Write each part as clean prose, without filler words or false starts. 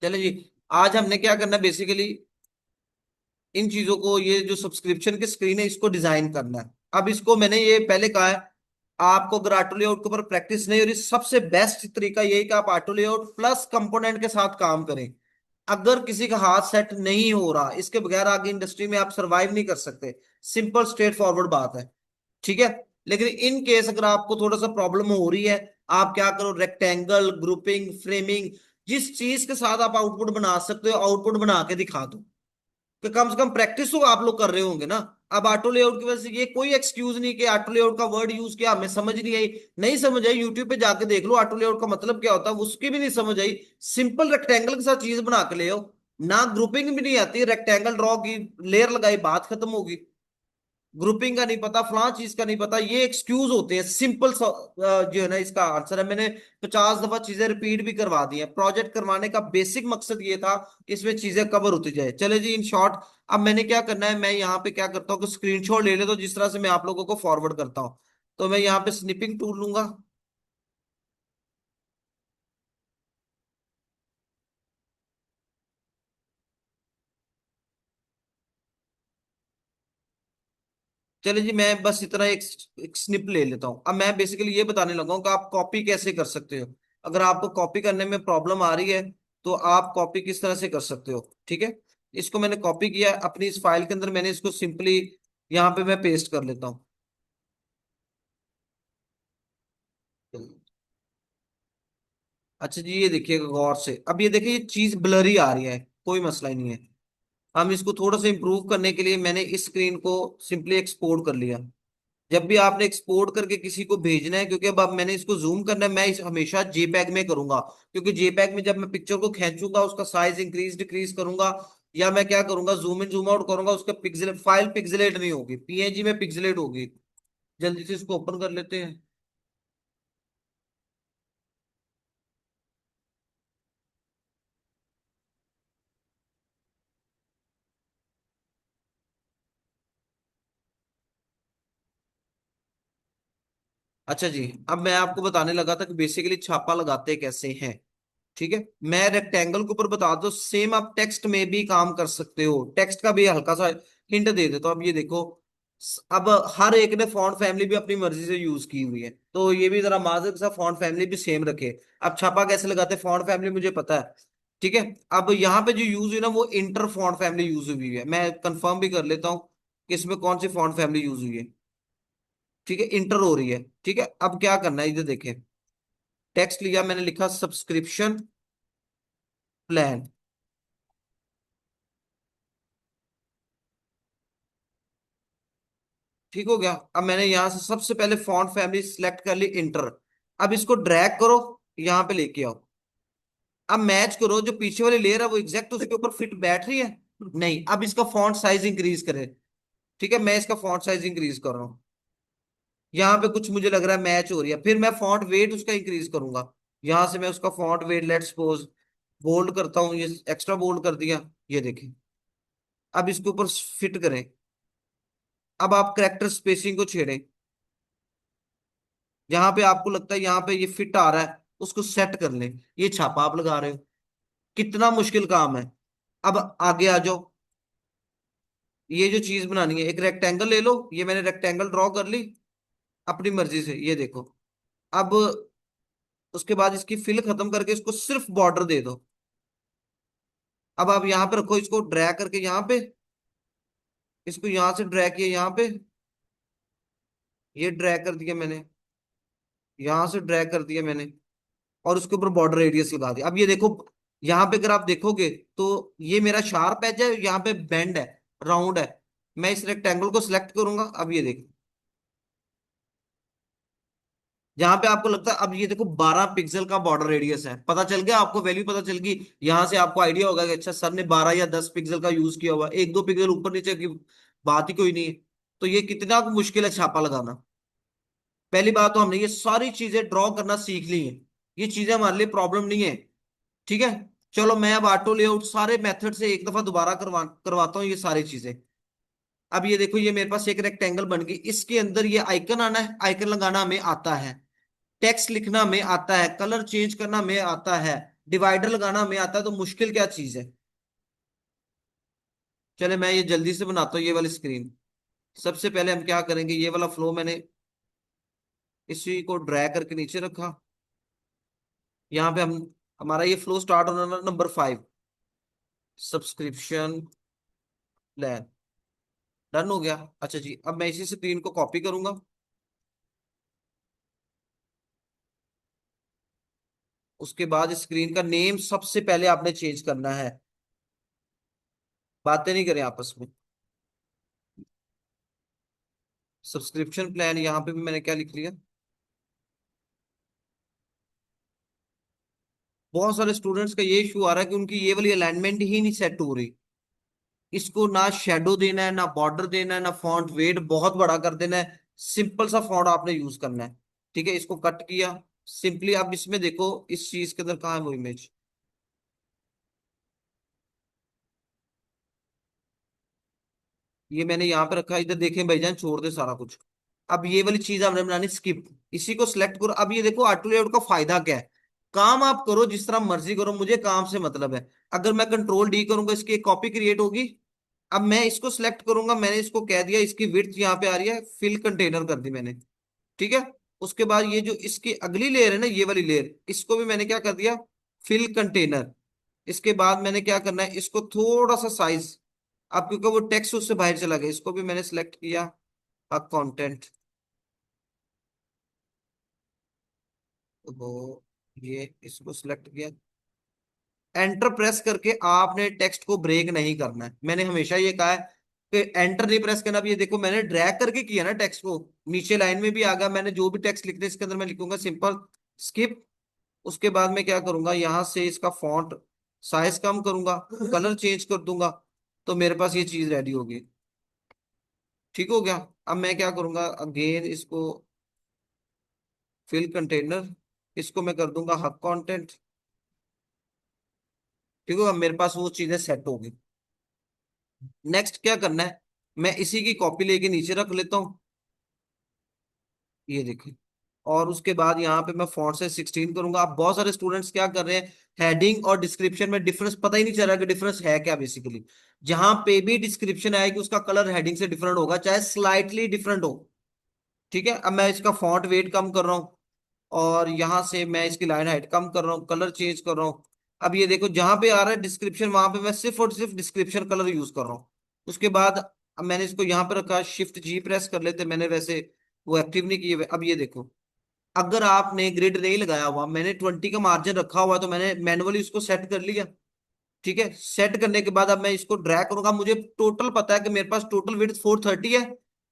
चले जी। आज हमने क्या करना है बेसिकली, इन चीजों को, ये जो सब्सक्रिप्शन की स्क्रीन है इसको डिजाइन करना है। अब इसको मैंने ये पहले कहा है, आपको अगर ऑटो लेआउट के ऊपर प्रैक्टिस नहीं हो रही, सबसे बेस्ट तरीका यही कि आप ऑटो लेआउट प्लस कंपोनेंट के साथ काम करें। अगर किसी का हाथ सेट नहीं हो रहा, इसके बगैर आगे इंडस्ट्री में आप सरवाइव नहीं कर सकते। सिंपल स्ट्रेट फॉरवर्ड बात है। ठीक है। लेकिन इन केस अगर आपको थोड़ा सा प्रॉब्लम हो रही है, आप क्या करो, रेक्टेंगल, ग्रुपिंग, फ्रेमिंग, जिस चीज के साथ आप आउटपुट बना सकते हो आउटपुट बना के दिखा दो, कि कम से कम प्रैक्टिस तो आप लोग कर रहे होंगे ना। अब ऑटो लेआउट की वजह से ये कोई एक्सक्यूज नहीं कि ऑटो लेआउट का वर्ड यूज किया, हमें समझ नहीं आई। नहीं समझ आई, यूट्यूब पे जाके देख लो ऑटो लेआउट का मतलब क्या होता है, उसकी भी नहीं समझ आई। सिंपल रेक्टेंगल के साथ चीज बना के ले आओ। ना ग्रुपिंग भी नहीं आती, रेक्टेंगल ड्रॉ की, लेयर लगाई, बात खत्म होगी। ग्रुपिंग का नहीं पता, फलां चीज का नहीं पता, ये एक्सक्यूज होते हैं। सिंपल जो है ना, इसका आंसर है, मैंने 50 दफा चीजें रिपीट भी करवा दी हैं। प्रोजेक्ट करवाने का बेसिक मकसद ये था, इसमें चीजें कवर होती जाए। चले जी, इन शॉर्ट, अब मैंने क्या करना है, मैं यहाँ पे क्या करता हूँ कि स्क्रीनशॉट ले लेता हूँ जिस तरह से मैं आप लोगों को फॉरवर्ड करता हूँ। तो मैं यहाँ पे स्निपिंग टूल लूंगा। चले जी, मैं बस इतना एक स्निप ले लेता हूँ। अब मैं बेसिकली ये बताने लगा हूँ कि आप कॉपी कैसे कर सकते हो। अगर आपको कॉपी करने में प्रॉब्लम आ रही है, तो आप कॉपी किस तरह से कर सकते हो। ठीक है। इसको मैंने कॉपी किया है अपनी इस फाइल के अंदर, मैंने इसको सिंपली यहाँ पे मैं पेस्ट कर लेता हूँ। अच्छा जी, ये देखिएगा गौर से, अब ये देखिए ये चीज ब्लरी आ रही है, कोई मसला ही नहीं है। हम इसको थोड़ा सा इंप्रूव करने के लिए मैंने इस स्क्रीन को सिंपली एक्सपोर्ट कर लिया। जब भी आपने एक्सपोर्ट करके किसी को भेजना है, क्योंकि अब मैंने इसको जूम करना है, मैं इस हमेशा जेपैग में करूंगा। क्योंकि जेपैग में जब मैं पिक्चर को खींचूंगा, उसका साइज इंक्रीज डिक्रीज करूंगा, या मैं क्या करूंगा, जूम इन जूम आउट करूंगा, उसका पिक्सल फाइल पिक्सलेट नहीं होगी, पीएनजी में पिक्सलेट होगी। जल्दी से इसको ओपन कर लेते हैं। अच्छा जी, अब मैं आपको बताने लगा था कि बेसिकली छापा लगाते कैसे हैं। ठीक है। मैं रेक्टेंगल के ऊपर बता दो, सेम आप टेक्स्ट में भी काम कर सकते हो। टेक्स्ट का भी हल्का सा हिंट दे देता हूं। अब ये देखो, अब हर एक ने फॉन्ट फैमिली भी अपनी मर्जी से यूज की हुई है, तो ये भी जरा माजर के साथ फॉन्ट फैमिली भी सेम रखे। अब छापा कैसे लगाते हैं, फॉन्ट फैमिली मुझे पता है। ठीक है। अब यहाँ पे जो यूज हुई ना, वो इंटर फॉन्ट फैमिली यूज हुई है। मैं कंफर्म भी कर लेता हूँ कि इसमें कौन सी फॉन्ट फैमिली यूज हुई है। ठीक है, इंटर हो रही है। ठीक है। अब क्या करना है, इधर देखें, टेक्स्ट लिया मैंने, लिखा सब्सक्रिप्शन प्लान। ठीक हो गया। अब मैंने यहां से सबसे पहले फॉन्ट फैमिली सिलेक्ट कर ली, इंटर। अब इसको ड्रैग करो, यहां पे लेके आओ। अब मैच करो, जो पीछे वाली लेयर है वो एग्जैक्ट उसके ऊपर फिट बैठ रही है। नहीं, अब इसका फॉन्ट साइज इंक्रीज करे। ठीक है, मैं इसका फॉन्ट साइज इंक्रीज कर रहा हूँ। यहाँ पे कुछ मुझे लग रहा है मैच हो रही है, फिर मैं फॉन्ट वेट उसका इंक्रीज करूंगा। यहां से मैं उसका font weight, let's suppose bold करता हूँ, ये एक्स्ट्रा बोल्ड कर दिया। ये देखें। अब इसके ऊपर फिट करें। अब आप करेक्टर स्पेसिंग को छेड़ें। जहां पे आपको लगता है यहाँ पे ये फिट आ रहा है, उसको सेट कर लें। ये छापा आप लगा रहे हो, कितना मुश्किल काम है। अब आगे आ जाओ। ये जो चीज बनानी है, एक रेक्टेंगल ले लो, ये मैंने रेक्टेंगल ड्रॉ कर ली अपनी मर्जी से, ये देखो। अब उसके बाद इसकी फिल खत्म करके इसको सिर्फ बॉर्डर दे दो। अब आप यहाँ पे रखो, इसको ड्रैग करके यहाँ पे, इसको यहाँ से ड्रैग किया यहाँ पे, ये ड्रैग कर दिया मैंने, यहाँ से ड्रैग कर दिया मैंने, और उसके ऊपर बॉर्डर रेडियस लगा दिया। अब ये देखो, यहाँ पे अगर आप देखोगे तो ये मेरा शार्प एज है, यहाँ पे बेंड है, राउंड है। मैं इस रेक्टेंगल को सिलेक्ट करूंगा, अब ये देखो, जहां पे आपको लगता है, अब ये देखो 12 पिक्सल का बॉर्डर रेडियस है। पता चल गया आपको, वैल्यू पता चल गई। यहां से आपको आइडिया होगा कि अच्छा सर ने 12 या 10 पिक्सल का यूज किया हुआ, 1-2 पिक्सल ऊपर नीचे की बात ही कोई नहीं है। तो ये कितना मुश्किल है छापा लगाना। पहली बात तो हमने ये सारी चीजें ड्रॉ करना सीख ली है, ये चीजें हमारे लिए प्रॉब्लम नहीं है। ठीक है। चलो, मैं अब ऑटो लेआउट सारे मेथड से एक दफा दोबारा करवाता हूँ ये सारी चीजें। अब ये देखो, ये मेरे पास एक रेक्टेंगल बन गई, इसके अंदर ये आइकन आना है, आइकन लगाना हमें आता है, टेक्स्ट लिखना हमें आता है, कलर चेंज करना हमें आता है, डिवाइडर लगाना हमें आता है, तो मुश्किल क्या चीज है। चले मैं ये जल्दी से बनाता हूँ ये वाली स्क्रीन। सबसे पहले हम क्या करेंगे, ये वाला फ्लो मैंने इसी को ड्रैग करके नीचे रखा। यहाँ पे हम हमारा ये फ्लो स्टार्ट होना नंबर 5, सब्सक्रिप्शन प्लान। डन हो गया। अच्छा जी, अब मैं इसी स्क्रीन को कॉपी करूंगा। उसके बाद स्क्रीन का नेम सबसे पहले आपने चेंज करना है। बातें नहीं करें आपस में। सब्सक्रिप्शन प्लान, यहाँ पे भी मैंने क्या लिख लिया। बहुत सारे स्टूडेंट्स का ये इशू आ रहा है कि उनकी ये वाली अलाइनमेंट ही नहीं सेट हो रही। इसको ना शेडो देना है, ना बॉर्डर देना है, ना फॉन्ट वेट बहुत बड़ा कर देना है। सिंपल सा फॉन्ट आपने यूज करना है। ठीक है, इसको कट किया सिंपली। अब इसमें देखो इस चीज के अंदर कहाँ है वो इमेज। ये मैंने यहाँ पे रखा है, इधर देखें भाईजान, छोड़ दे सारा कुछ। अब ये वाली चीज आपने बनानी स्किप। इसी को सिलेक्ट करो। अब ये देखो ऑटो लेआउट का फायदा क्या है। काम आप करो जिस तरह मर्जी करो, मुझे काम से मतलब है। अगर मैं कंट्रोल डी करूंगा, इसकी एक कॉपी क्रिएट होगी। अब मैं इसको सिलेक्ट करूंगा, मैंने इसको कह दिया इसकी विड्थ यहाँ पे आ रही है, फिल कंटेनर कर दी मैंने। ठीक है। उसके बाद ये जो इसकी अगली लेयर है ना, ये वाली लेयर, इसको भी मैंने क्या कर दिया, फिल कंटेनर। इसके बाद मैंने क्या करना है, इसको थोड़ा सा साइज, अब क्योंकि वो टेक्स्ट उससे बाहर चला गया, इसको भी मैंने सेलेक्ट किया। अब कंटेंट, वो ये इसको सिलेक्ट किया। एंटर प्रेस करके आपने टेक्स्ट को ब्रेक नहीं करना है। मैंने हमेशा ये कहा है कि एंटर नहीं प्रेस करना। अब ये देखो मैंने ड्रैग करके किया ना टेक्स्ट को, नीचे लाइन में भी आ गया। मैंने जो भी टेक्स्ट लिखना है इसके अंदर मैं लिखूंगा सिंपल स्किप। उसके बाद मैं क्या करूंगा, यहां से इसका फॉन्ट साइज कम करूंगा, कलर चेंज कर दूंगा, तो मेरे पास ये चीज रेडी होगी। ठीक हो गया। अब मैं क्या करूंगा, अगेन इसको फिल कंटेनर, इसको मैं कर दूंगा हब कंटेंट। ठीक होगा, मेरे पास वो चीजें सेट होगी। नेक्स्ट क्या करना है, मैं इसी की कॉपी लेके नीचे रख लेता हूँ। ये देखिए। और उसके बाद यहाँ पे मैं फॉन्ट से 16 करूंगा। अब बहुत सारे स्टूडेंट्स क्या कर रहे हैं, हेडिंग और डिस्क्रिप्शन में डिफरेंस पता ही नहीं चल रहा कि डिफरेंस है क्या बेसिकली। जहां पे भी डिस्क्रिप्शन आएगी उसका कलर हेडिंग से डिफरेंट होगा, चाहे स्लाइटली डिफरेंट हो। ठीक है। अब मैं इसका फॉन्ट वेट कम कर रहा हूँ, और यहां से मैं इसकी लाइन हाइट कम कर रहा हूँ, कलर चेंज कर रहा हूँ। अब ये देखो जहां पे आ रहा है डिस्क्रिप्शन, वहां पे मैं सिर्फ और सिर्फ डिस्क्रिप्शन कलर यूज कर रहा हूँ। उसके बाद अब मैंने इसको यहाँ पे रखा, शिफ्ट जी प्रेस कर लेते, मैंने वैसे वो एक्टिव नहीं किए हुए। अब ये देखो, अगर आपने ग्रिड नहीं लगाया हुआ, मैंने 20 का मार्जिन रखा हुआ, तो मैंने मैनुअली उसको सेट कर लिया। ठीक है। सेट करने के बाद अब मैं इसको ड्रैग करूंगा। मुझे टोटल पता है कि मेरे पास टोटल विड्थ 430 है।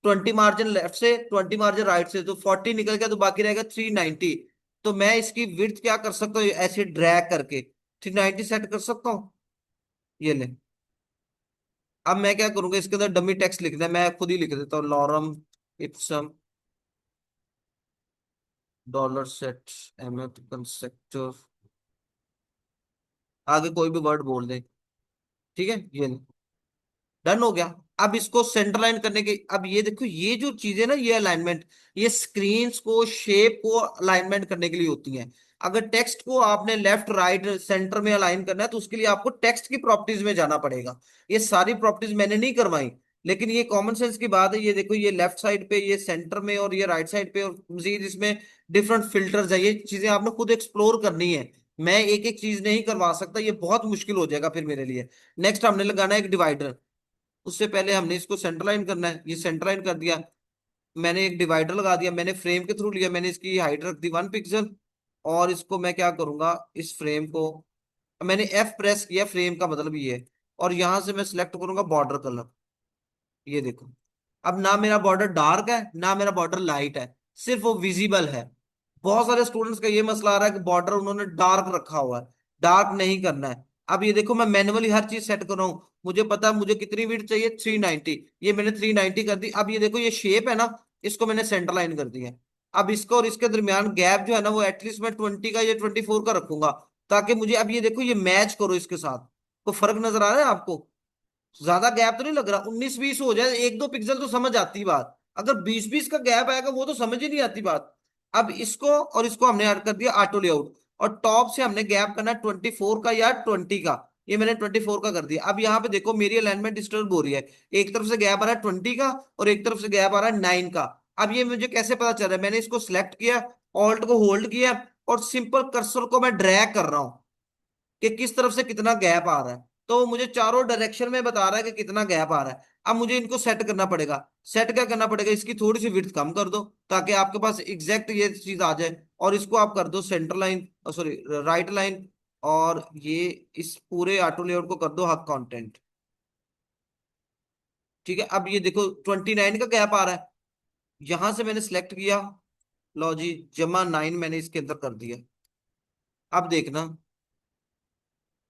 20 मार्जिन लेफ्ट से, 20 मार्जिन राइट से, तो 40 निकल गया, तो बाकी रहेगा 390। तो मैं इसकी विड्थ क्या कर सकता हूँ, ऐसे ड्रैग करके 390 सेट कर सकता हूँ। ये ले। अब मैं क्या करूंगा, इसके अंदर डमी टेक्स्ट लिखना है, मैं खुद ही लिख देता हूँ, lorem Epson dollar set MF constructor, आगे कोई भी वर्ड बोल दे। ठीक है, ये ले। डन हो गया। अब इसको सेंटर लाइन करने के, अब ये देखो ये जो चीजें ना, ये अलाइनमेंट, ये स्क्रीन्स को शेप को अलाइनमेंट करने के लिए होती हैं। अगर टेक्स्ट को आपने लेफ्ट राइट सेंटर में अलाइन करना है, तो उसके लिए आपको टेक्स्ट की प्रॉपर्टीज में जाना पड़ेगा। ये सारी प्रॉपर्टीज मैंने नहीं करवाई, लेकिन ये कॉमन सेंस की बात है। ये देखो, ये लेफ्ट साइड पे, ये सेंटर में, और ये राइट साइड पे, और मजीद इसमें डिफरेंट फिल्टर्स है। ये चीजें आपने खुद एक्सप्लोर करनी है। मैं एक एक चीज नहीं करवा सकता, ये बहुत मुश्किल हो जाएगा फिर मेरे लिए। नेक्स्ट हमने लगाना है एक डिवाइडर। उससे पहले हमने इसको सेंटरलाइन करना है, ये सेंटरलाइन कर दिया। मैंने एक डिवाइडर लगा दिया, मैंने फ्रेम के थ्रू लिया, मैंने इसकी हाइट रख दी 1 पिक्सल। और इसको मैं क्या करूंगा, इस फ्रेम को मैंने एफ प्रेस किया, फ्रेम का मतलब ये है। और यहां से मैं सिलेक्ट करूंगा बॉर्डर कलर। ये देखो, अब ना मेरा बॉर्डर डार्क है ना मेरा बॉर्डर लाइट है, सिर्फ वो विजिबल है। बहुत सारे स्टूडेंट्स का ये मसला आ रहा है कि बॉर्डर उन्होंने डार्क रखा हुआ है। डार्क नहीं करना है। अब ये देखो, मैं मैनुअली हर चीज सेट कर रहा हूँ। मुझे पता है मुझे कितनी विड्थ चाहिए, 390। ये मैंने 390 कर दी। अब ये देखो, ये शेप है ना, इसको मैंने सेंटर लाइन कर दिया है। अब इसको और इसके दरमियान गैप जो है ना, वो एटलीस्ट मैं 20 का या 24 का रखूंगा, ताकि मुझे, अब ये देखो, ये मैच करो इसके साथ। तो फर्क नजर आ रहा है आपको? ज्यादा गैप तो नहीं लग रहा, 19-20 हो जाए, 1-2 पिक्सल तो समझ आती बात। अगर 20-20 का गैप आएगा वो तो समझ ही नहीं आती बात। अब इसको और इसको हमने ऐड कर दिया ऑटो लेआउट। और टॉप से हमने गैप करना है 24 का या 20 का। ये मैंने 24 का कर दिया। अब यहाँ पे देखो मेरी अलाइनमेंट डिस्टर्ब हो रही है। एक तरफ से गैप आ रहा है 20 का और एक तरफ से गैप आ रहा है 9 का। अब ये मुझे कैसे पता चल रहा है? मैंने इसको सिलेक्ट किया, ऑल्ट को होल्ड किया और सिंपल कर्सर को मैं ड्रैग कर रहा हूं कि किस तरफ से कितना गैप आ रहा है। तो वो मुझे चारों डायरेक्शन में बता रहा है कि कितना गैप आ रहा है। अब मुझे इनको सेट करना पड़ेगा। सेट क्या करना पड़ेगा? इसकी थोड़ी सी विड्थ कम कर दो ताकि आपके पास एग्जैक्ट ये चीज आ जाए। और इसको आप कर दो centre line, sorry right line. और ये इस पूरे ऑटो लेआउट को कर दो हक कंटेंट। ठीक है, अब ये देखो 29 का गैप आ रहा है। यहां से मैंने सेलेक्ट किया, लो जी, -9 मैंने इसके अंदर कर दिया। अब देखना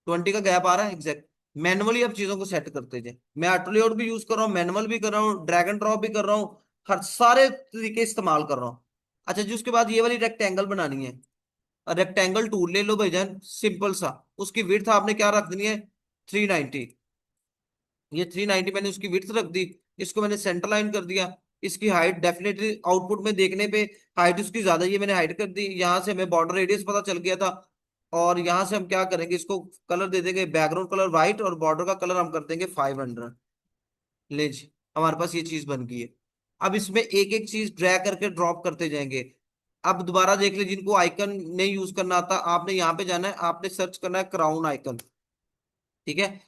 20 का गैप आ रहा है एग्जैक्ट। मैनुअली अब चीजों को सेट करते जाए। मैं ऑटो लेआउट भी यूज कर रहा हूँ, मैनुअल भी कर रहा हूँ, ड्रैग एंड ड्रॉप भी कर रहा हूँ, हर सारे तरीके इस्तेमाल कर रहा हूँ। अच्छा जी, उसके बाद ये वाली रेक्टेंगल बनानी है। रेक्टेंगल टूल ले लो भाईजान, सिंपल सा। उसकी विड्थ आपने क्या रख देनी है? 390। ये 390 मैंने उसकी विड्थ रख दी। इसको मैंने सेंटर लाइन कर दिया। इसकी हाइट डेफिनेटली आउटपुट में देखने पे हाइट उसकी ज्यादा, ये मैंने हाइट कर दी। यहाँ से हमें बॉर्डर रेडियस पता चल गया था। और यहाँ से हम क्या करेंगे, इसको कलर दे देंगे बैकग्राउंड कलर व्हाइट और बॉर्डर का कलर हम कर देंगे 500। ले जी, हमारे पास ये चीज बन गई है। अब इसमें एक एक चीज ड्रैग करके ड्रॉप करते जाएंगे। अब दोबारा देख ले, जिनको आइकन नहीं यूज करना आता, आपने यहाँ पे जाना है, आपने सर्च करना है क्राउन आइकन। ठीक है,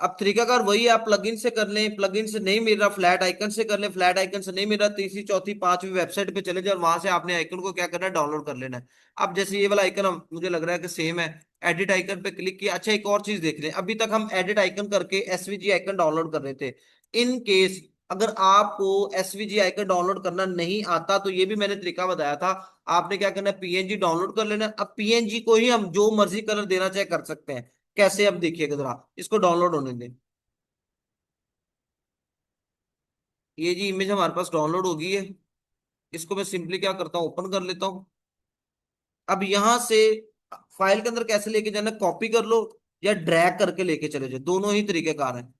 अब तरीकाकार वही है, आप प्लगइन से कर लें, प्लगइन से नहीं मिल रहा फ्लैट आइकन से कर लें, फ्लैट आइकन से नहीं मिल रहा तीसरी चौथी पांचवी वेबसाइट पे चले जाए और वहां से आपने आइकन को क्या करना है, डाउनलोड कर लेना है। अब जैसे ये वाला आइकन मुझे लग रहा है कि सेम है। एडिट आइकन पे क्लिक किया। अच्छा, एक और चीज देख लें, अभी तक हम एडिट आइकन करके एसवीजी आइकन डाउनलोड कर रहे थे। इन केस अगर आपको एसवीजी आइकन डाउनलोड करना नहीं आता तो ये भी मैंने तरीका बताया था। आपने क्या करना है, पीएनजी डाउनलोड कर लेना है। अब पीएनजी को ही हम जो मर्जी कलर देना चाहे कर सकते हैं। कैसे? अब देखिएगा जरा, इसको डाउनलोड होने दें। ये जी इमेज हमारे पास डाउनलोड हो गई है। इसको मैं सिंपली क्या करता हूँ, ओपन कर लेता हूँ। अब यहां से फाइल के अंदर कैसे लेके जाना, कॉपी कर लो या ड्रैग करके लेके चले जाओ, दोनों ही तरीके कार हैं।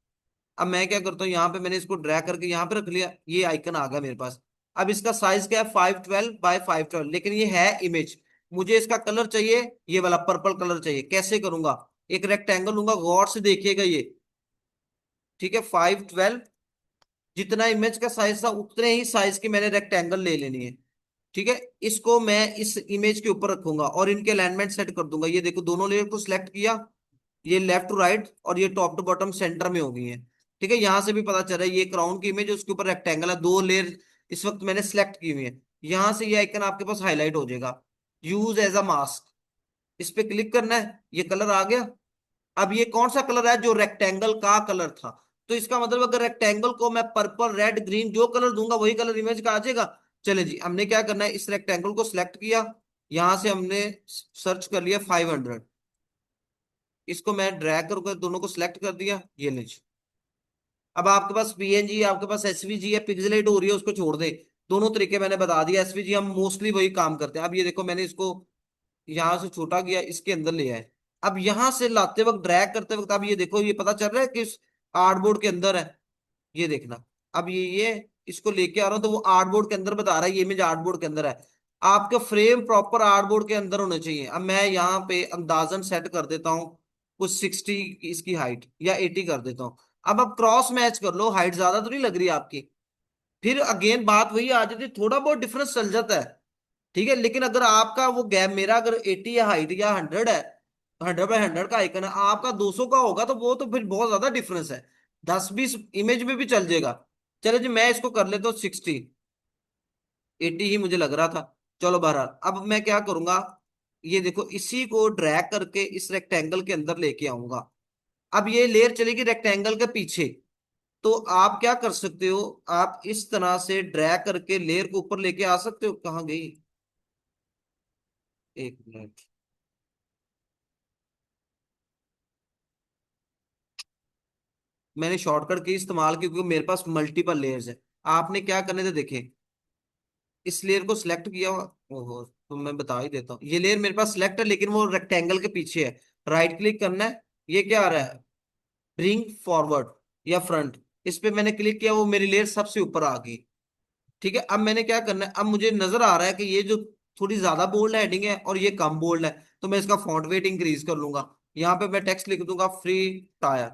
अब मैं क्या करता हूँ, यहाँ पे मैंने इसको ड्रैग करके यहाँ पे रख लिया, ये आइकन आ गया मेरे पास। अब इसका साइज क्या है, 512 बाय 512, लेकिन ये है इमेज। मुझे इसका कलर चाहिए, ये वाला पर्पल कलर चाहिए। कैसे करूंगा? एक रेक्टेंगल लूंगा, गौर से देखिएगा ये। ठीक है, 512, जितना इमेज का साइज था उतने ही साइज की मैंने रेक्टेंगल ले लेनी है। ठीक है, इसको मैं इस इमेज के ऊपर रखूंगा और इनके अलाइनमेंट सेट कर दूंगा। ये देखो दोनों लेयर को सिलेक्ट किया, ये लेफ्ट टू राइट और ये टॉप टू बॉटम सेंटर में हो गई है। ठीक है, यहां से भी पता चल रहा है ये क्राउन की इमेज है, उसके ऊपर रेक्टेंगल है, दो लेयर इस वक्त मैंने सेलेक्ट की हुई है। यहां से ये आइकन आपके पास हाईलाइट हो जाएगा, यूज एज अ मास्क। इस पे क्लिक करना है, ये कलर आ गया। अब ये कौन सा कलर है? जो रेक्टेंगल का कलर था। तो इसका मतलब अगर रेक्टेंगल को मैं पर्पल रेड ग्रीन जो कलर दूंगा वही कलर इमेज का आ जाएगा। चले जी, हमने क्या करना है, इस रेक्टेंगल को सिलेक्ट किया, यहां से हमने सर्च कर लिया 500। इसको मैं ड्रैग करके दोनों को सिलेक्ट कर दिया, ये लीजिए। अब आपके पास पीएनजी, आपके पास एसवीजी है, पिक्सेलेट हो रही है, उसको छोड़ दे। दोनों तरीके मैंने बता दिया, एसवीजी हम मोस्टली वही काम करते हैं। अब ये देखो मैंने इसको यहां से छोटा किया, इसके अंदर ले आए। अब यहां से लाते वक्त, ड्रैग करते वक्त, अब ये देखो ये पता चल रहा है कि आर्टबोर्ड के अंदर है। ये देखना, अब ये इसको लेके आ रहा हूं तो वो आर्टबोर्ड के अंदर बता रहा है, ये इमेज आर्टबोर्ड के अंदर है। आपके फ्रेम प्रॉपर आर्टबोर्ड के अंदर होने चाहिए। अब मैं यहाँ पे अंदाजन सेट कर देता हूँ कुछ 60 इसकी हाइट या 80 कर देता हूँ। अब आप क्रॉस मैच कर लो, हाइट ज्यादा तो नहीं लग रही आपकी। फिर अगेन बात वही आ जाती है, थोड़ा बहुत डिफरेंस चल जाता है। ठीक है, लेकिन अगर आपका वो गैप, मेरा अगर 80 या हाइट या 100 है, 100 बाय 100 का आइकन है, आपका 200 का होगा, तो वो तो फिर बहुत ज्यादा डिफरेंस है। 10-20 इमेज में भी चल जाएगा। चलो जी, मैं इसको कर लेता हूँ 60। 80 ही मुझे लग रहा था। चलो बहरहाल, अब मैं क्या करूंगा, ये देखो इसी को ड्रैग करके इस रेक्टेंगल के अंदर लेके आऊंगा। अब ये लेयर चलेगी रेक्टेंगल के पीछे। तो आप क्या कर सकते हो, आप इस तरह से ड्रैग करके लेयर को ऊपर लेके आ सकते हो। कहाँ गई? एक मिनट, मैंने शॉर्टकट की इस्तेमाल की क्योंकि मेरे पास मल्टीपल लेयर्स है। आपने क्या करने थे देखें, इस लेयर को सिलेक्ट किया। ओहो, तो मैं बता ही देता हूँ, ये लेयर मेरे पास सिलेक्ट है लेकिन वो रेक्टेंगल के पीछे है। राइट क्लिक करना है, ये क्या आ रहा है, ब्रिंग फॉरवर्ड या फ्रंट। इस पे मैंने क्लिक किया, वो मेरी लेयर सबसे ऊपर आ गई। ठीक है, अब मैंने क्या करना है, अब मुझे नजर आ रहा है कि ये जो थोड़ी ज्यादा बोल्ड हेडिंग है और ये कम बोल्ड है। तो मैं इसका फॉन्ट वेट इंक्रीज कर लूंगा। यहाँ पे मैं टेक्स्ट लिख दूंगा फ्री टायर।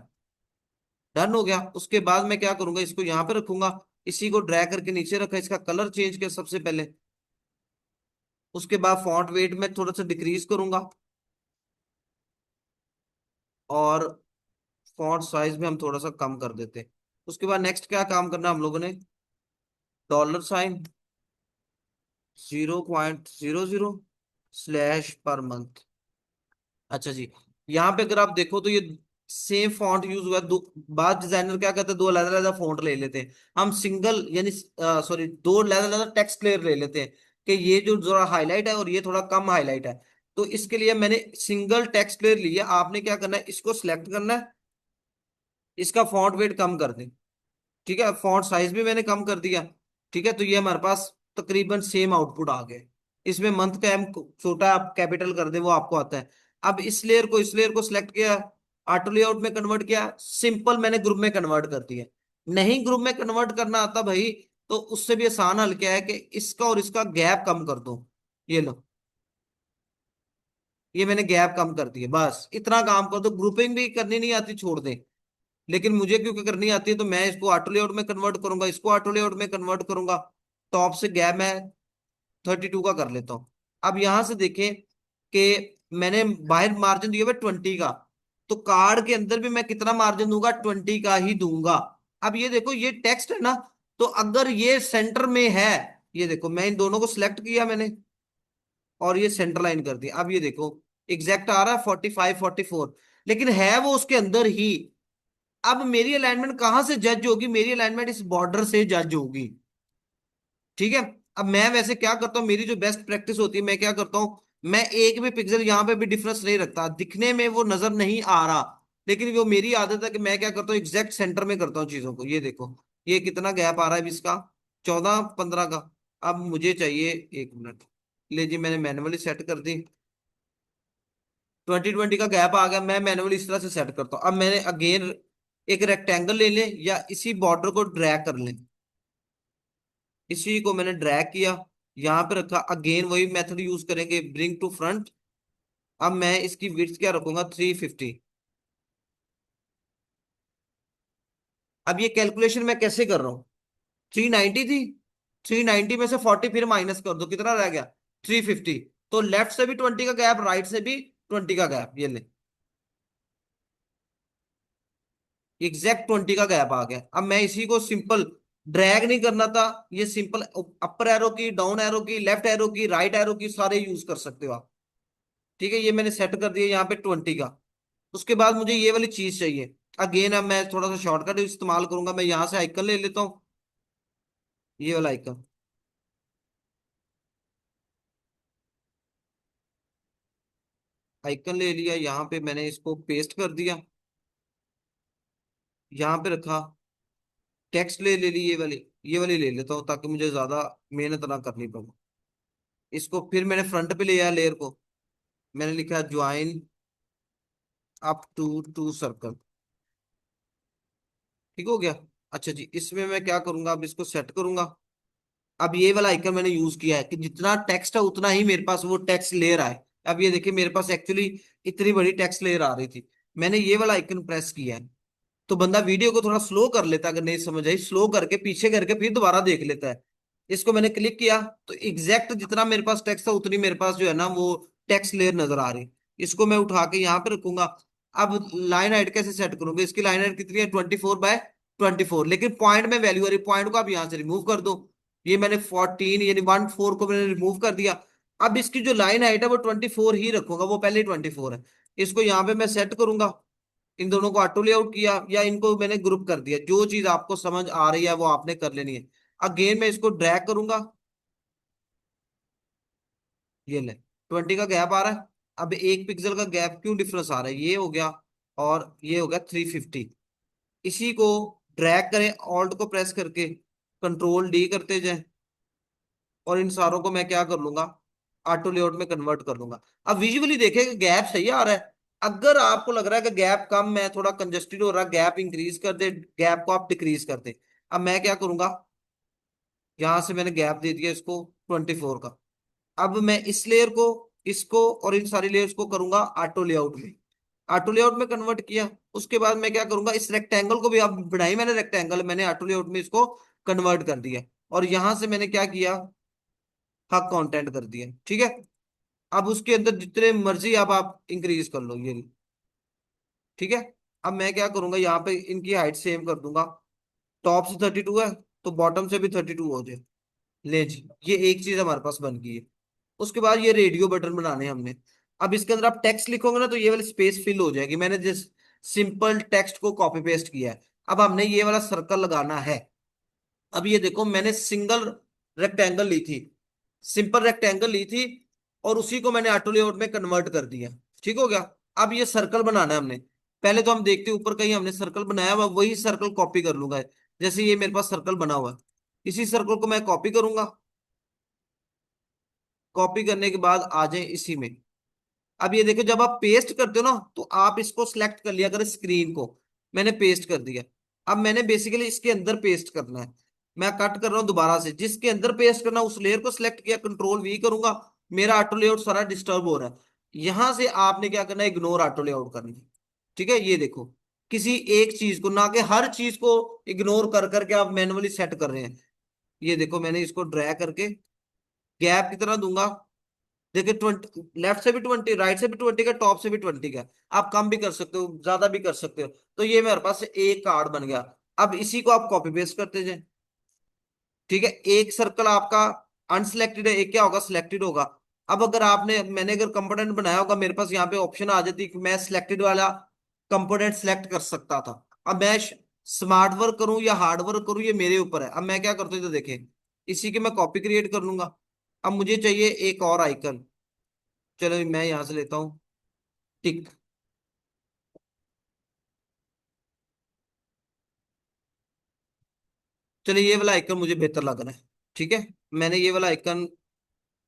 डन हो गया। उसके बाद मैं क्या करूंगा, इसको यहाँ पे रखूंगा, इसी को ड्रैग करके नीचे रखा, इसका कलर चेंज किया सबसे पहले। उसके बाद फॉन्ट वेट में थोड़ा सा डिक्रीज करूंगा, और फॉन्ट साइज में हम थोड़ा सा कम कर देते हैं। उसके बाद नेक्स्ट क्या काम करना हम लोगों ने, $, 0.00 स्लैश पर मंथ। अच्छा जी। यहाँ पे अगर आप देखो तो ये सेम फॉन्ट यूज हुआ है। दो बाद डिजाइनर क्या करते हैं, दो अलग अलग फॉन्ट ले लेते हैं। हम सिंगल यानी सॉरी दो अलग अलग टेक्स्ट लेयर ले लेते हैं कि ये जो जरा हाईलाइट है और ये थोड़ा कम हाईलाइट है। तो इसके लिए मैंने सिंगल टेक्स्ट लेयर लिया। आपने क्या करना है, इसको सिलेक्ट करना है, इसका फॉन्ट वेट कम कर दें। ठीक है, फॉन्ट साइज भी मैंने कम कर दिया। ठीक है, तो ये हमारे पास तकरीबन सेम आउटपुट आ गए। इसमें मंथ का एम छोटा आप कैपिटल कर दे वो आपको आता है। अब इस लेयर को सिलेक्ट किया, ऑटो लेआउट में कन्वर्ट किया, सिंपल मैंने ग्रुप में कन्वर्ट कर दिया। नहीं ग्रुप में कन्वर्ट करना आता भाई, तो उससे भी आसान हल क्या है कि इसका और इसका गैप कम कर दो। ये लो, ये मैंने गैप कम कर दिया, बस इतना काम कर दो। ग्रुपिंग भी करनी नहीं आती छोड़ दे, लेकिन मुझे क्योंकि करनी आती है तो मैं इसको ऑटो लेआउट में कन्वर्ट करूंगा, इसको ऑटो लेआउट में कन्वर्ट करूंगा। टॉप से गैप मैं 32 का कर लेता हूँ। अब यहां से देखें कि मैंने बाहर मार्जिन दिया हुआ 20 का, तो कार्ड के अंदर भी मैं कितना मार्जिन दूंगा, 20 का ही दूंगा। अब ये देखो ये टेक्स्ट है ना, तो अगर ये सेंटर में है, ये देखो मैं इन दोनों को सिलेक्ट किया मैंने और ये सेंटर लाइन कर दिया। अब ये देखो एग्जैक्ट आ रहा है 45 44, लेकिन है वो उसके अंदर ही। अब मेरी अलाइनमेंट कहां से जज होगी, मेरी अलाइनमेंट इस बॉर्डर से जज होगी। ठीक है। अब मैं वैसे क्या करता हूँ, मेरी जो बेस्ट प्रैक्टिस होती है, मैं क्या करता हूँ, मैं एक भी पिक्सल यहां पे भी डिफरेंस नहीं रखता, दिखने में वो नजर नहीं आ रहा, लेकिन वो मेरी आदत है कि मैं क्या करता हूँ, एग्जैक्ट सेंटर में करता हूँ चीजों को। ये देखो ये कितना गैप आ रहा है अभी इसका, 14 15 का। अब मुझे चाहिए, 1 मिनट, ले जी मैंने मैनुअली सेट कर दी। 20 20 का गैप आ गया, मैं मैनुअली इस तरह से सेट करता हूँ। अब मैंने अगेन एक रेक्टेंगल ले लें या इसी बॉर्डर को ड्रैग कर लें, इसी को मैंने ड्रैग किया, यहां पे रखा, अगेन वही मेथड यूज करेंगे, ब्रिंग टू फ्रंट। अब मैं इसकी विड्थ क्या रखूंगा, 350। अब ये कैलकुलेशन मैं कैसे कर रहा हूँ, 390 थी, 390 में से 40 फिर माइनस कर दो, कितना रह गया, 350। तो लेफ्ट से भी 20 का गैप, राइट से भी 20 का गैप, ये ले एग्जैक्ट 20 का गैप आ गया। अब मैं इसी को सिंपल ड्रैग नहीं करना था, ये सिंपल अपर एरो की, डाउन एरो की, लेफ्ट एरो की, राइट एरो की सारे यूज कर सकते हो आप। ठीक है, ये मैंने सेट कर दिया यहाँ पे 20 का। उसके बाद मुझे ये वाली चीज चाहिए। अगेन अब मैं थोड़ा सा शॉर्टकट इस्तेमाल करूंगा, मैं यहाँ से आइकन ले लेता हूँ, ये वाला आइकन। आइकन ले लिया, यहाँ पे मैंने इसको पेस्ट कर दिया, यहाँ पे रखा, टेक्स्ट ले ली, ये वाली ले लेता हूँ ताकि मुझे ज्यादा मेहनत ना करनी पड़े। इसको फिर मैंने फ्रंट पे ले आया लेयर को, मैंने लिखा ज्वाइन अप टू सर्कल। ठीक हो गया। अच्छा जी, इसमें मैं क्या करूंगा, अब इसको सेट करूंगा। अब ये वाला आइकन मैंने यूज किया है कि जितना टेक्स्ट है उतना ही मेरे पास वो टेक्स्ट लेयर आए। अब ये देखिए मेरे पास एक्चुअली इतनी बड़ी टेक्स्ट लेयर आ रही थी, मैंने ये वाला आइकन प्रेस किया है। तो बंदा वीडियो को थोड़ा स्लो कर लेता है, अगर नहीं समझ आई स्लो करके पीछे करके फिर दोबारा देख लेता है। इसको मैंने क्लिक किया तो एग्जैक्ट जितना मेरे पास टेक्स्ट था उतनी मेरे पास जो है ना वो टेक्स्ट लेयर नजर आ रही। इसको मैं उठा के यहाँ पे रखूंगा। अब लाइन हाइट कैसे सेट करूंगा, इसकी लाइन हाइट कितनी है, 24 बाय 24, लेकिन पॉइंट में वैल्यू आ रही, पॉइंट को आप यहाँ से रिमूव कर दो। ये मैंने 14 यानी 14 को मैंने रिमूव कर दिया। अब इसकी जो लाइन हाइट है वो 24 ही रखूंगा, वो पहले ही 24 है। इसको यहाँ पे मैं सेट करूंगा, इन दोनों को ऑटो लेआउट किया या इनको मैंने ग्रुप कर दिया, जो चीज आपको समझ आ रही है वो आपने कर लेनी है। अगेन मैं इसको ड्रैग करूंगा, ये ले 20 का गैप आ रहा है। अब 1 पिक्सल का गैप क्यों डिफरेंस आ रहा है, ये हो गया और ये हो गया 350। इसी को ड्रैग करें, ऑल्ट को प्रेस करके कंट्रोल डी करते जाएं, और इन सारों को मैं क्या कर लूंगा, ऑटो लेआउट में कन्वर्ट कर लूंगा। अब विजुअली देखें कि गैप सही आ रहा है। अगर आपको लग रहा है कि गैप कम है, थोड़ा कंजेस्टेड हो रहा है, गैप इंक्रीज कर दे, गैप को आप डिक्रीज कर दे। अब मैं क्या करूंगा, यहां से मैंने गैप दे दिया इसको 24 का। अब मैं इस लेयर को इसको और इन सारी लेयर्स को करूंगा ऑटो लेआउट में। ऑटो लेआउट में कन्वर्ट किया, उसके बाद मैं क्या करूंगा, इस रेक्टेंगल को भी, अब बनाई मैंने रेक्टेंगल, मैंने ऑटो लेआउट में इसको कन्वर्ट कर दिया, और यहां से मैंने क्या किया, हक कंटेंट कर दिया। ठीक है, अब उसके अंदर जितने मर्जी अब आप इंक्रीज कर लो ये। ठीक है, अब मैं क्या करूंगा, यहाँ पे इनकी हाइट सेम कर दूंगा। टॉप से 32 है, तो बॉटम से भी 32 हो जाए। ले जी, ये एक चीज हमारे पास बन गई है। उसके बाद ये रेडियो बटन बनाने हैं हमने। अब इसके अंदर आप टेक्स्ट लिखोगे ना, तो ये वाली स्पेस फिल हो जाएगी। मैंने जिस सिंपल टेक्स्ट को कॉपी पेस्ट किया है, अब हमने ये वाला सर्कल लगाना है। अब ये देखो, मैंने सिंगल रेक्टेंगल ली थी, सिंपल रेक्टेंगल ली थी, और उसी को मैंने ऑटो लेआउट में कन्वर्ट कर दिया। ठीक हो गया। अब ये सर्कल बनाना है हमने। पहले तो हम देखते हैं ऊपर कहीं हमने सर्कल बनाया हुआ, वही सर्कल कॉपी कर लूंगा। जैसे ये मेरे पास सर्कल बना हुआ है, इसी सर्कल को मैं कॉपी करूंगा। कॉपी करने के बाद आ जाए इसी में। अब ये देखो, जब आप पेस्ट करते हो ना, तो आप इसको सिलेक्ट कर लिया करें स्क्रीन को। मैंने पेस्ट कर दिया। अब मैंने बेसिकली इसके अंदर पेस्ट करना है। मैं कट कर रहा हूं दोबारा से, जिसके अंदर पेस्ट करना उस लेयर को सिलेक्ट किया, कंट्रोल वी करूंगा। मेरा ऑटो लेआउट सारा डिस्टर्ब हो रहा है। यहां से आपने क्या करना है, इग्नोर ऑटो लेआउट करना है। ठीक है, ये देखो, किसी एक चीज को, ना कि हर चीज को इग्नोर कर करके आप मैनुअली सेट कर रहे हैं। ये देखो, मैंने इसको ड्रैग करके गैप कितना दूंगा, देखिए 20, लेफ्ट से भी 20, राइट से भी 20 का, टॉप से भी 20 का। आप कम भी कर सकते हो, ज्यादा भी कर सकते हो। तो ये मेरे पास एक कार्ड बन गया। अब इसी को आप कॉपी पेस्ट करते जाए। ठीक है, एक सर्कल आपका अनसिलेक्टेड है, एक क्या होगा, सिलेक्टेड होगा। अब अगर आपने, मैंने अगर कंपोनेंट बनाया होगा, मेरे पास यहाँ पे ऑप्शन आ जाती कि मैं सिलेक्टेड वाला कंपोनेंट सिलेक्ट कर सकता था। अब मैं स्मार्ट वर्क करूं या हार्ड वर्क करूं, ये मेरे ऊपर है। अब मैं क्या करता हूँ, तो देखें, इसी की मैं कॉपी क्रिएट कर लूंगा। अब मुझे चाहिए एक और आइकन। चलो मैं यहां से लेता हूँ, टिक। चलिए, ये वाला आइकन मुझे बेहतर लग रहा है। ठीक है, मैंने ये वाला आइकन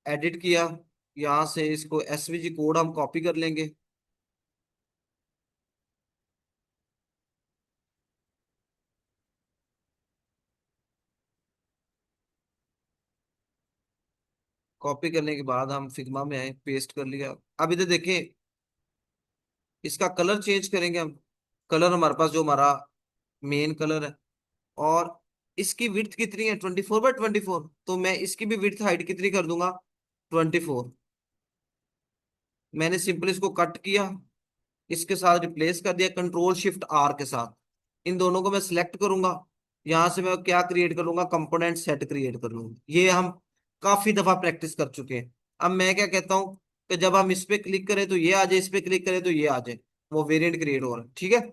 एडिट किया। यहाँ से इसको एसवीजी कोड हम कॉपी कर लेंगे। कॉपी करने के बाद हम फिग्मा में आए, पेस्ट कर लिया। अब इधर देखें, इसका कलर चेंज करेंगे हम। कलर हमारे पास जो हमारा मेन कलर है, और इसकी विड्थ कितनी है, 24 बाय 24, तो मैं इसकी भी विड्थ हाइट कितनी कर दूंगा, 24। मैंने सिंपल इसको कट किया, इसके साथ रिप्लेस कर दिया कंट्रोल शिफ्ट आर के साथ। इन दोनों को मैं सिलेक्ट करूंगा। यहां से मैं क्या क्रिएट कर लूंगा, कंपोनेंट सेट क्रिएट कर लूंगा। ये हम काफी दफा प्रैक्टिस कर चुके हैं। अब मैं क्या कहता हूं, कि जब हम इस पे क्लिक करें तो ये आ जाए, इस पे क्लिक करें तो ये आ जाए, वो वेरिएंट क्रिएट हो रहा है। ठीक है,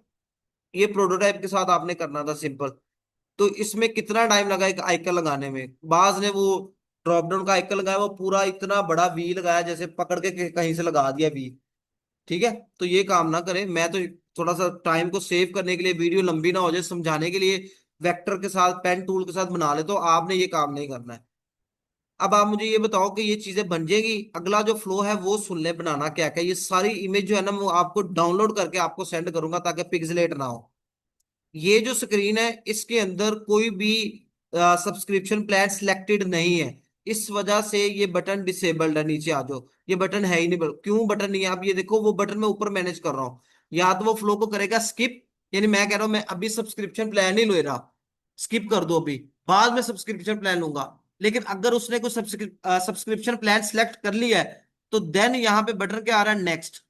ये प्रोटोटाइप के साथ आपने करना था सिंपल। तो इसमें कितना टाइम लगा एक आइकन लगाने में, बाज ने वो ड्रॉप डाउन का आइकन लगाया, वो पूरा इतना बड़ा वी लगाया, जैसे पकड़ के कहीं से लगा दिया वी। ठीक है, तो ये काम ना करें। मैं तो थोड़ा सा टाइम को सेव करने के लिए, वीडियो लंबी ना हो जाए, समझाने के लिए वेक्टर के साथ, पेन टूल के साथ बना ले, तो आपने ये काम नहीं करना है। अब आप मुझे ये बताओ कि ये चीजें बन जाएगी। अगला जो फ्लो है वो सुन ले, बनाना क्या क्या। ये सारी इमेज जो है ना, वो आपको डाउनलोड करके आपको सेंड करूंगा, ताकि पिक्सलेट ना हो। ये जो स्क्रीन है, इसके अंदर कोई भी सब्सक्रिप्शन प्लान सिलेक्टेड नहीं है। इस वजह से ये बटन डिसेबल्ड है। नीचे आ जाओ, ये बटन है ही नहीं। क्यों बटन नहीं है, आप ये देखो, वो बटन मैं ऊपर मैनेज कर रहा हूँ। या तो वो फ्लो को करेगा स्किप, यानी मैं कह रहा हूं मैं अभी सब्सक्रिप्शन प्लान ही ले रहा, स्किप कर दो अभी, बाद में सब्सक्रिप्शन प्लान लूंगा। लेकिन अगर उसने कोई सब्सक्रिप्शन प्लान सेलेक्ट कर लिया है, तो देन यहाँ पे बटन क्या आ रहा है, नेक्स्ट।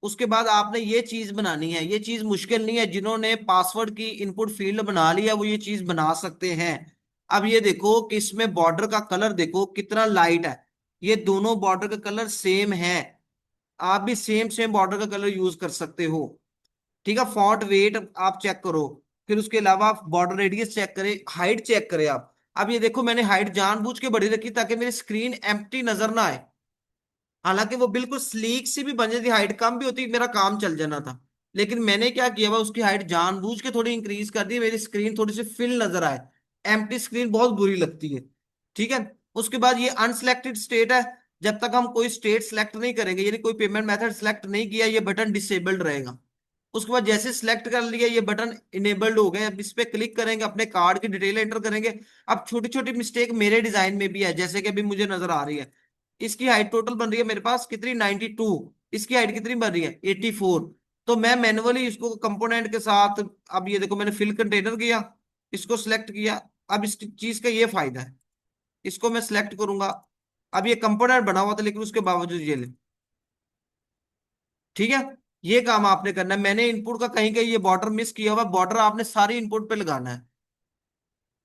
उसके बाद आपने ये चीज बनानी है। ये चीज मुश्किल नहीं है, जिन्होंने पासवर्ड की इनपुट फील्ड बना लिया वो ये चीज बना सकते हैं। अब ये देखो कि इसमें बॉर्डर का कलर देखो कितना लाइट है। ये दोनों बॉर्डर का कलर सेम है। आप भी सेम सेम बॉर्डर का कलर यूज कर सकते हो। ठीक है, फॉन्ट वेट आप चेक करो। फिर उसके अलावा आप बॉर्डर रेडियस चेक करें, हाइट चेक करें आप। अब ये देखो, मैंने हाइट जानबूझ के बड़ी रखी ताकि मेरी स्क्रीन एम्प्टी नजर ना आए। हालांकि वो बिल्कुल स्लीक सी भी बन जाती, हाइट कम भी होती, मेरा काम चल जाना था। लेकिन मैंने क्या किया हुआ, उसकी हाइट जानबूझ के थोड़ी इंक्रीज कर दी, मेरी स्क्रीन थोड़ी सी फिल नजर आए। एम्प्टी स्क्रीन बहुत बुरी लगती है। ठीक है, उसके बाद ये अनसिलेक्टेड स्टेट है। जब तक हम कोई स्टेट सेलेक्ट नहीं करेंगे, यानी कोई पेमेंट मेथड सेलेक्ट नहीं किया, ये बटन डिसेबल्ड रहेगा। उसके बाद जैसे सिलेक्ट कर लिया, ये बटन इनेबल्ड हो गए। अब इस पे क्लिक करेंगे, अपने कार्ड की डिटेल एंटर करेंगे। अब छोटी छोटी मिस्टेक मेरे डिजाइन में भी है, जैसे कि अभी मुझे नजर आ रही है। इसकी हाइट टोटल बन रही है मेरे पास कितनी, 92। इसकी हाइट कितनी बन रही है, 84। तो मैं मैन्युअली इसको कंपोनेंट के साथ, अब ये देखो मैंने फिल कंटेनर किया, इसको सिलेक्ट किया। अब इस चीज का ये फायदा है, इसको मैं सिलेक्ट करूंगा। अब ये कंपोनेंट बना हुआ था लेकिन उसके बावजूद ये ले, ठीक है। ये काम आपने करना है। मैंने इनपुट का कहीं कहीं ये बॉर्डर मिस किया हुआ, बॉर्डर आपने सारी इनपुट पे लगाना है,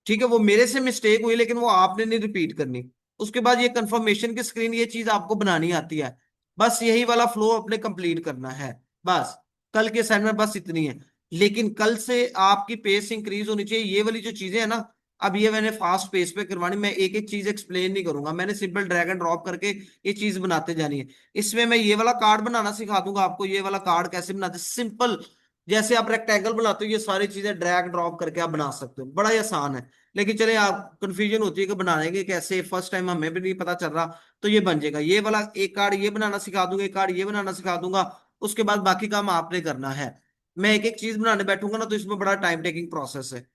ठीक है। वो मेरे से मिस्टेक हुई लेकिन वो आपने नहीं रिपीट करनी। उसके बाद ये कंफर्मेशन की स्क्रीन, ये चीज आपको बनानी आती है। बस यही वाला फ्लो अपने कंप्लीट करना है। बस कल के असाइनमेंट बस इतनी है। लेकिन कल से आपकी पेस इंक्रीज होनी चाहिए। ये वाली जो चीजें है ना, अब ये मैंने फास्ट पेस पे करवानी, मैं एक एक चीज एक्सप्लेन नहीं करूंगा, मैंने सिंपल ड्रैग एंड ड्रॉप करके ये चीज बनाते जानी है। इसमें मैं ये वाला कार्ड बनाना सिखा दूंगा आपको, ये वाला कार्ड कैसे बनाते, सिंपल। जैसे आप रेक्टेंगल बनाते हो, ये सारी चीजें ड्रैग ड्रॉप करके आप बना सकते हो, बड़ा ही आसान है। लेकिन चले, आप कंफ्यूजन होती है कि बनाने के कैसे, फर्स्ट टाइम हमें भी नहीं पता चल रहा, तो ये बन जाएगा। ये वाला एक कार्ड ये बनाना सिखा दूंगा, एक कार्ड ये बनाना सिखा दूंगा। उसके बाद बाकी काम आपने करना है। मैं एक एक चीज बनाने बैठूंगा ना तो इसमें बड़ा टाइम टेकिंग प्रोसेस है।